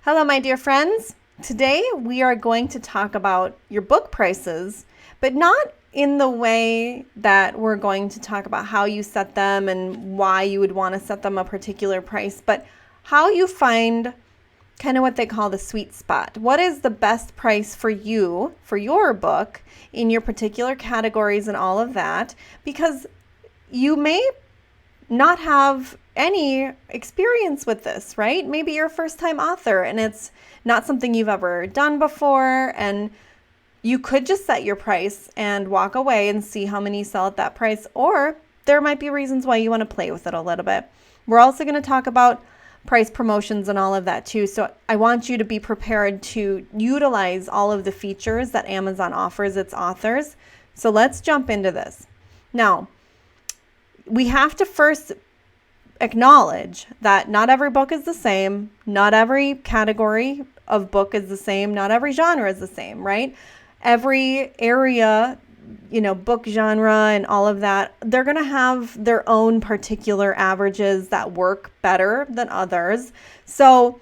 Hello, my dear friends. Today we are going to talk about your book prices, but not in the way that we're going to talk about how you set them and why you would want to set them a particular price, but how you find kind of what they call the sweet spot. What is the best price for you, for your book, in your particular categories and all of that? Because you may not have any experience with this, right? Maybe you're a first-time author and it's not something you've ever done before, and you could just set your price and walk away and see how many sell at that price, or there might be reasons why you want to play with it a little bit. We're also going to talk about price promotions and all of that too. So I want you to be prepared to utilize all of the features that Amazon offers its authors. So let's jump into this. Now, we have to first acknowledge that not every book is the same. Not every category of book is the same. Not every genre is the same, right? Every area, book genre and all of that, they're going to have their own particular averages that work better than others. So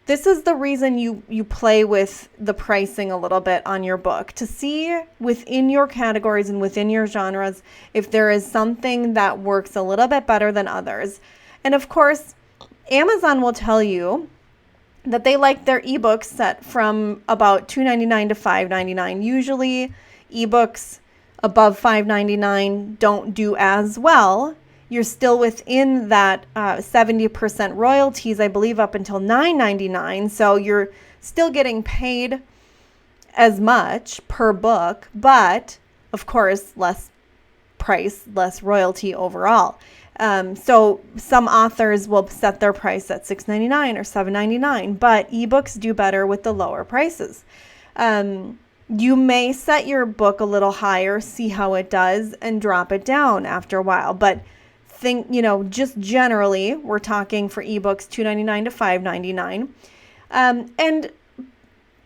this is the reason you play with the pricing a little bit on your book, to see within your categories and within your genres if there is something that works a little bit better than others. And of course, Amazon will tell you that they like their ebooks set from about $2.99 to $5.99. Usually ebooks above $5.99 don't do as well. You're still within that 70% royalties, I believe, up until $9.99. So you're still getting paid as much per book, but of course, less price, less royalty overall. So some authors will set their price at $6.99 or $7.99, but ebooks do better with the lower prices. You may set your book a little higher, see how it does, and drop it down after a while. But think, just generally, we're talking for ebooks $2.99 to $5.99. And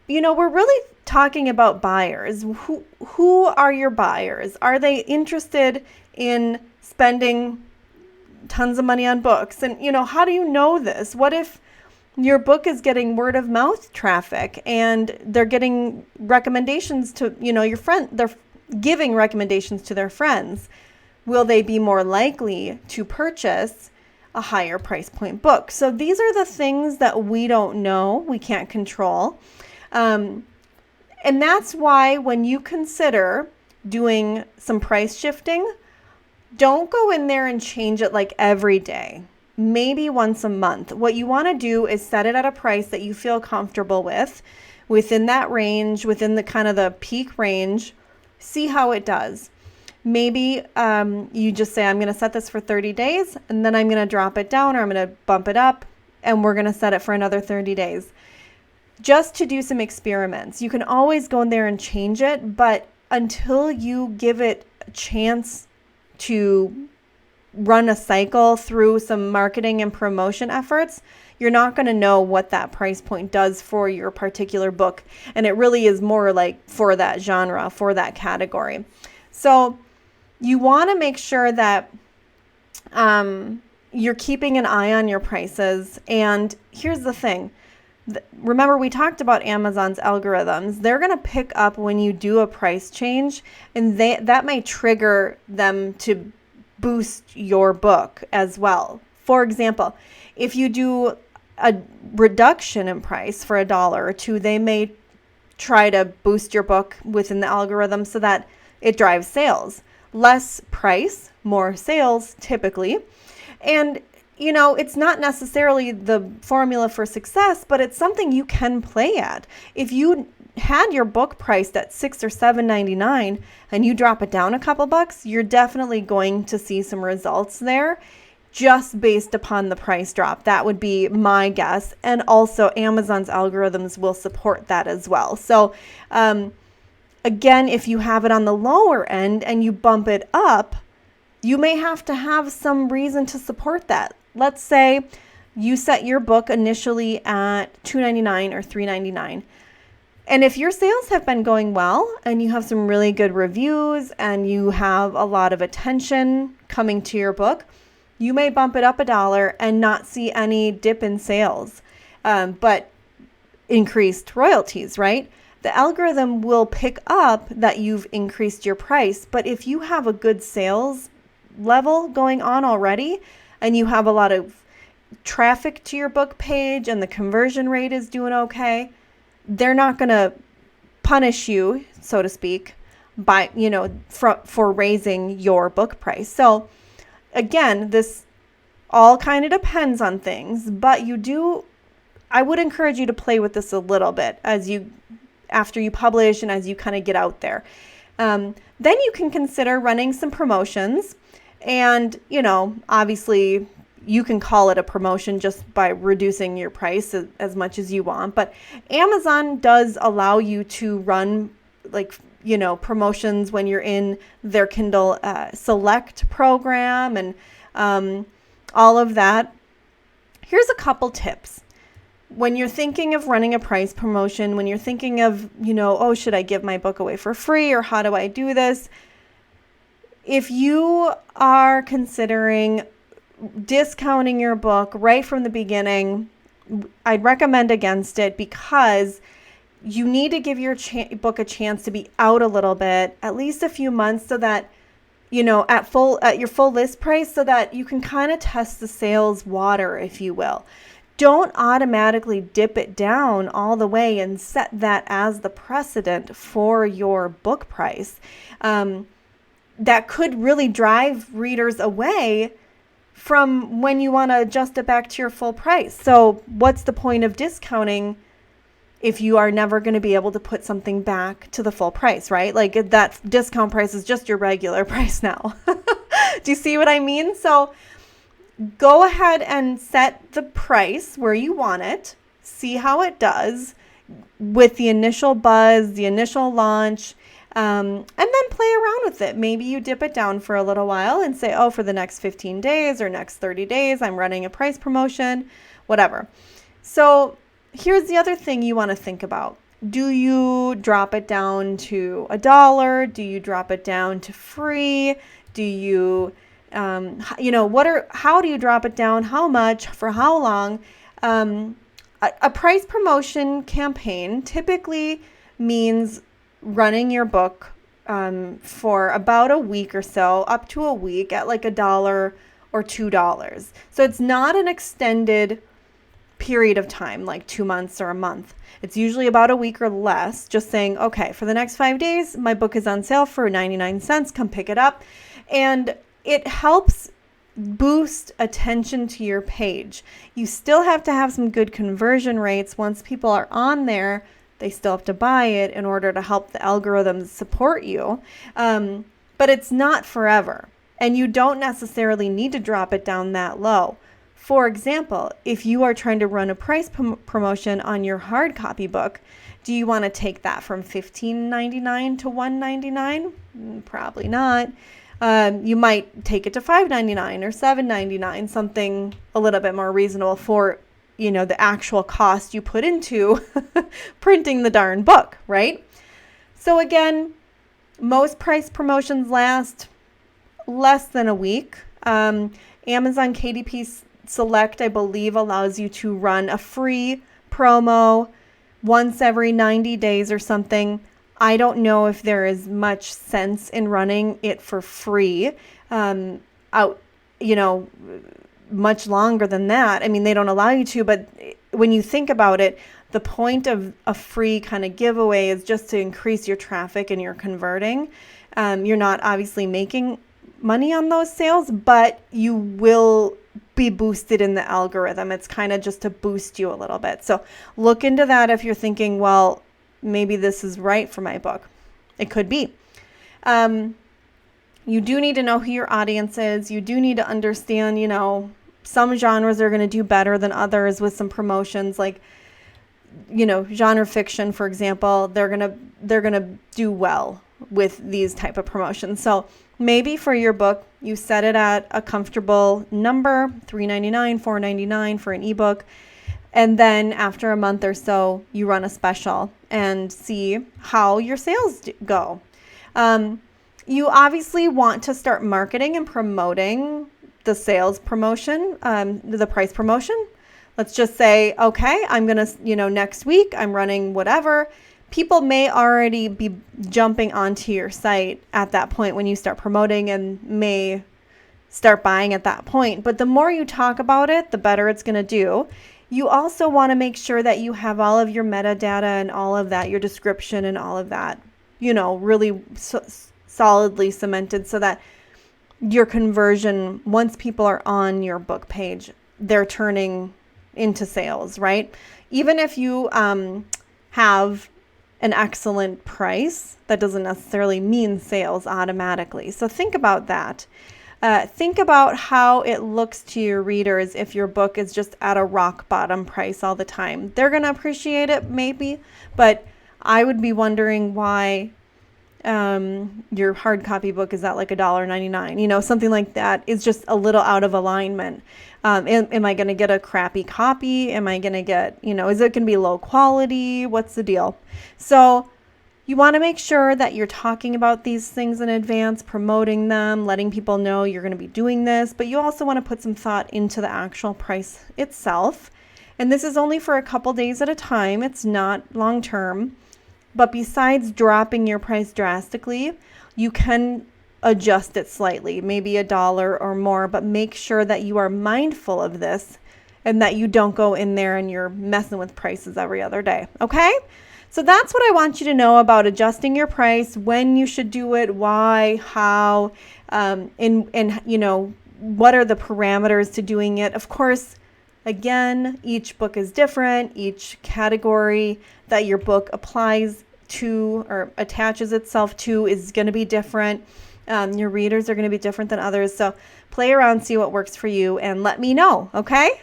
we're really talking about buyers. Who are your buyers? Are they interested in spending tons of money on books? And, how do you know this? What if your book is getting word of mouth traffic and they're getting recommendations to, your friend, they're giving recommendations to their friends? Will they be more likely to purchase a higher price point book? So these are the things that we don't know, we can't control. And that's why when you consider doing some price shifting, don't go in there and change it like every day, maybe once a month. What you want to do is set it at a price that you feel comfortable with, within that range, within the kind of the peak range. See how it does. Maybe you just say, I'm going to set this for 30 days and then I'm going to drop it down, or I'm going to bump it up and we're going to set it for another 30 days. Just to do some experiments. You can always go in there and change it, but until you give it a chance to run a cycle through some marketing and promotion efforts, you're not going to know what that price point does for your particular book. And it really is more like for that genre, for that category. So you want to make sure that you're keeping an eye on your prices. And here's the thing. Remember, we talked about Amazon's algorithms. They're going to pick up when you do a price change, and that may trigger them to boost your book as well. For example, if you do a reduction in price for $1 or $2, they may try to boost your book within the algorithm so that it drives sales. Less price, more sales typically. And it's not necessarily the formula for success, but it's something you can play at. If you had your book priced at $6 or $7.99 and you drop it down a couple bucks, you're definitely going to see some results there just based upon the price drop. That would be my guess. And also Amazon's algorithms will support that as well. So again, if you have it on the lower end and you bump it up, you may have to have some reason to support that. Let's say you set your book initially at $2.99 or $3.99. And if your sales have been going well and you have some really good reviews and you have a lot of attention coming to your book, you may bump it up $1 and not see any dip in sales. But increased royalties, right? The algorithm will pick up that you've increased your price. But if you have a good sales level going on already and you have a lot of traffic to your book page and the conversion rate is doing okay, they're not going to punish you, so to speak, by, for raising your book price. So again, this all kind of depends on things, but I would encourage you to play with this a little bit after you publish and as you kind of get out there. Then you can consider running some promotions, and, obviously you can call it a promotion just by reducing your price as much as you want. But Amazon does allow you to run promotions when you're in their Kindle Select program and all of that. Here's a couple tips. When you're thinking of running a price promotion, when you're thinking of, should I give my book away for free, or how do I do this? If you are considering discounting your book right from the beginning, I'd recommend against it, because you need to give your book a chance to be out a little bit, at least a few months, so that, at your full list price, so that you can kind of test the sales water, if you will. Don't automatically dip it down all the way and set that as the precedent for your book price. That could really drive readers away from when you want to adjust it back to your full price. So what's the point of discounting if you are never going to be able to put something back to the full price, right? Like, that discount price is just your regular price now. Do you see what I mean? So go ahead and set the price where you want it. See how it does with the initial buzz, the initial launch, and then play around with it. Maybe you dip it down for a little while and say, for the next 15 days or next 30 days, I'm running a price promotion, whatever. So here's the other thing you want to think about. Do you drop it down to $1? Do you drop it down to free? Do you how do you drop it down? How much? For how long? A price promotion campaign typically means running your book for about a week or so, up to a week, at like $1 or $2. So it's not an extended period of time, like 2 months or a month. It's usually about a week or less, just saying, okay, for the next 5 days, my book is on sale for 99 cents. Come pick it up. And it helps boost attention to your page. You still have to have some good conversion rates. Once people are on there, they still have to buy it in order to help the algorithms support you. But it's not forever. And you don't necessarily need to drop it down that low. For example, if you are trying to run a price promotion on your hard copy book, do you want to take that from $15.99 to $1.99? Probably not. You might take it to $5.99 or $7.99, something a little bit more reasonable for, the actual cost you put into printing the darn book, right? So again, most price promotions last less than a week. Amazon KDP Select, I believe, allows you to run a free promo once every 90 days or something. I don't know if there is much sense in running it for free much longer than that. I mean, they don't allow you to, but when you think about it, the point of a free kind of giveaway is just to increase your traffic and your converting. You're not obviously making money on those sales, but you will be boosted in the algorithm. It's kind of just to boost you a little bit. So look into that if you're thinking, well, maybe this is right for my book. It could be. You do need to know who your audience is. You do need to understand, some genres are going to do better than others with some promotions, like, genre fiction, for example. They're going to do well with these type of promotions. So maybe for your book, you set it at a comfortable number, $3.99, $4.99 for an ebook. And then after a month or so, you run a special and see how your sales go. You obviously want to start marketing and promoting the sales promotion, the price promotion. let's just say, okay, I'm going to, next week I'm running whatever. People may already be jumping onto your site at that point when you start promoting and may start buying at that point. But the more you talk about it, the better it's going to do. You also want to make sure that you have all of your metadata and all of that, your description and all of that, really solidly cemented so that your conversion, once people are on your book page, they're turning into sales, right? Even if you have an excellent price, that doesn't necessarily mean sales automatically. So think about that. Think about how it looks to your readers if your book is just at a rock bottom price all the time. They're going to appreciate it maybe, but I would be wondering why your hard copy book is at like $1.99, something like that is just a little out of alignment. Am I going to get a crappy copy? Am I going to get, is it going to be low quality? What's the deal? So you want to make sure that you're talking about these things in advance, promoting them, letting people know you're going to be doing this, but you also want to put some thought into the actual price itself. And this is only for a couple days at a time. It's not long term. But besides dropping your price drastically, you can adjust it slightly, maybe $1 or more, but make sure that you are mindful of this and that you don't go in there and you're messing with prices every other day. Okay? So that's what I want you to know about adjusting your price, when you should do it, why, how, and what are the parameters to doing it. Of course, again, each book is different. Each category that your book applies to or attaches itself to is going to be different. Your readers are going to be different than others. So play around, see what works for you, and let me know, okay?